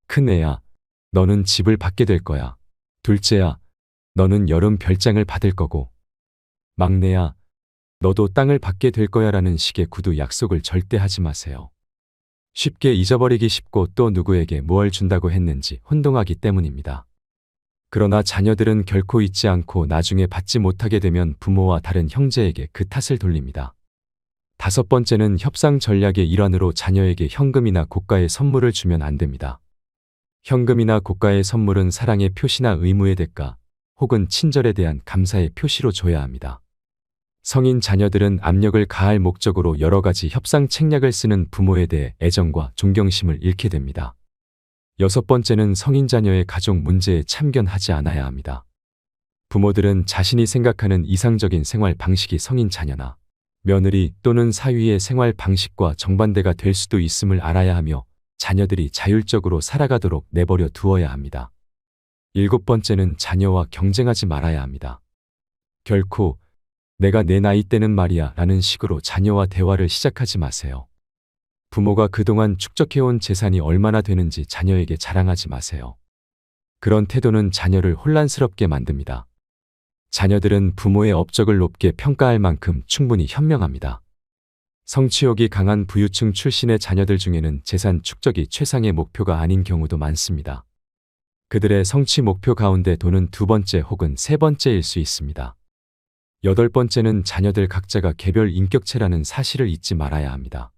큰애야, 너는 집을 받게 될 거야. 둘째야, 너는 여름 별장을 받을 거고. 막내야, 너도 땅을 받게 될 거야 라는 식의 구두 약속을 절대 하지 마세요. 쉽게 잊어버리기 쉽고 또 누구에게 뭘 준다고 했는지 혼동하기 때문입니다. 그러나 자녀들은 결코 잊지 않고 나중에 받지 못하게 되면 부모와 다른 형제에게 그 탓을 돌립니다. 다섯 번째는 협상 전략의 일환으로 자녀에게 현금이나 고가의 선물을 주면 안 됩니다. 현금이나 고가의 선물은 사랑의 표시나 의무의 대가, 혹은 친절에 대한 감사의 표시로 줘야 합니다. 성인 자녀들은 압력을 가할 목적으로 여러 가지 협상 책략을 쓰는 부모에 대해 애정과 존경심을 잃게 됩니다. 여섯 번째는 성인 자녀의 가족 문제에 참견하지 않아야 합니다. 부모들은 자신이 생각하는 이상적인 생활 방식이 성인 자녀나 며느리 또는 사위의 생활 방식과 정반대가 될 수도 있음을 알아야 하며 자녀들이 자율적으로 살아가도록 내버려 두어야 합니다. 일곱 번째는 자녀와 경쟁하지 말아야 합니다. 결코 내가 내 나이 때는 말이야 라는 식으로 자녀와 대화를 시작하지 마세요. 부모가 그동안 축적해온 재산이 얼마나 되는지 자녀에게 자랑하지 마세요. 그런 태도는 자녀를 혼란스럽게 만듭니다. 자녀들은 부모의 업적을 높게 평가할 만큼 충분히 현명합니다. 성취욕이 강한 부유층 출신의 자녀들 중에는 재산 축적이 최상의 목표가 아닌 경우도 많습니다. 그들의 성취 목표 가운데 돈은 두 번째 혹은 세 번째일 수 있습니다. 여덟 번째는 자녀들 각자가 개별 인격체라는 사실을 잊지 말아야 합니다.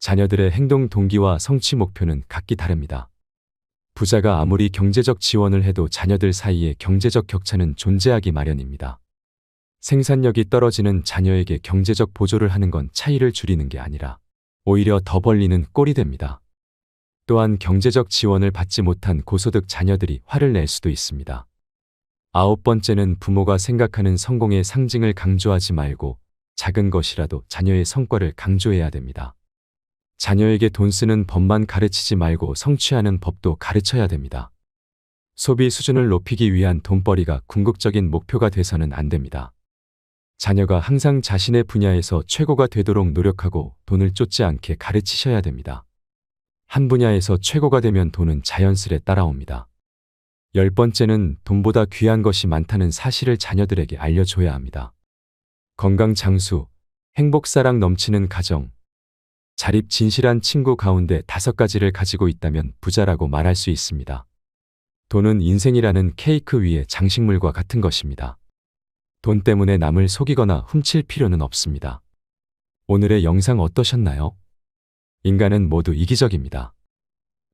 자녀들의 행동 동기와 성취 목표는 각기 다릅니다. 부자가 아무리 경제적 지원을 해도 자녀들 사이에 경제적 격차는 존재하기 마련입니다. 생산력이 떨어지는 자녀에게 경제적 보조를 하는 건 차이를 줄이는 게 아니라 오히려 더 벌리는 꼴이 됩니다. 또한 경제적 지원을 받지 못한 고소득 자녀들이 화를 낼 수도 있습니다. 아홉 번째는 부모가 생각하는 성공의 상징을 강조하지 말고 작은 것이라도 자녀의 성과를 강조해야 됩니다. 자녀에게 돈 쓰는 법만 가르치지 말고 성취하는 법도 가르쳐야 됩니다. 소비 수준을 높이기 위한 돈벌이가 궁극적인 목표가 돼서는 안 됩니다. 자녀가 항상 자신의 분야에서 최고가 되도록 노력하고 돈을 쫓지 않게 가르치셔야 됩니다. 한 분야에서 최고가 되면 돈은 자연스레 따라옵니다. 열 번째는 돈보다 귀한 것이 많다는 사실을 자녀들에게 알려줘야 합니다. 건강 장수, 행복 사랑 넘치는 가정, 자립 진실한 친구 가운데 5가지를 가지고 있다면 부자라고 말할 수 있습니다. 돈은 인생이라는 케이크 위에 장식물과 같은 것입니다. 돈 때문에 남을 속이거나 훔칠 필요는 없습니다. 오늘의 영상 어떠셨나요? 인간은 모두 이기적입니다.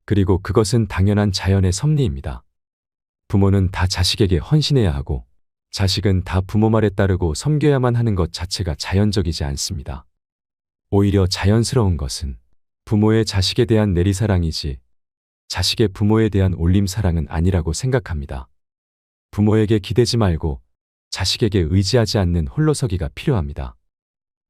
그리고 그것은 당연한 자연의 섭리입니다. 부모는 다 자식에게 헌신해야 하고 자식은 다 부모 말에 따르고 섬겨야만 하는 것 자체가 자연적이지 않습니다. 오히려 자연스러운 것은 부모의 자식에 대한 내리사랑이지 자식의 부모에 대한 올림사랑은 아니라고 생각합니다. 부모에게 기대지 말고 자식에게 의지하지 않는 홀로서기가 필요합니다.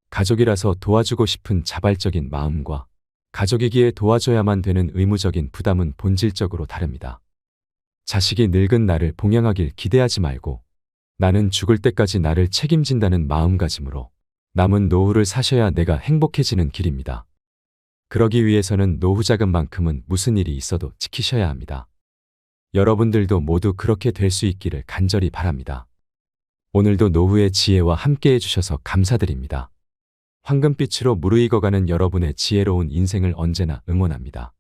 가족이라서 도와주고 싶은 자발적인 마음과 가족이기에 도와줘야만 되는 의무적인 부담은 본질적으로 다릅니다. 자식이 늙은 나를 봉양하길 기대하지 말고 나는 죽을 때까지 나를 책임진다는 마음가짐으로 남은 노후를 사셔야 내가 행복해지는 길입니다. 그러기 위해서는 노후 자금만큼은 무슨 일이 있어도 지키셔야 합니다. 여러분들도 모두 그렇게 될 수 있기를 간절히 바랍니다. 오늘도 노후의 지혜와 함께 해주셔서 감사드립니다. 황금빛으로 무르익어가는 여러분의 지혜로운 인생을 언제나 응원합니다.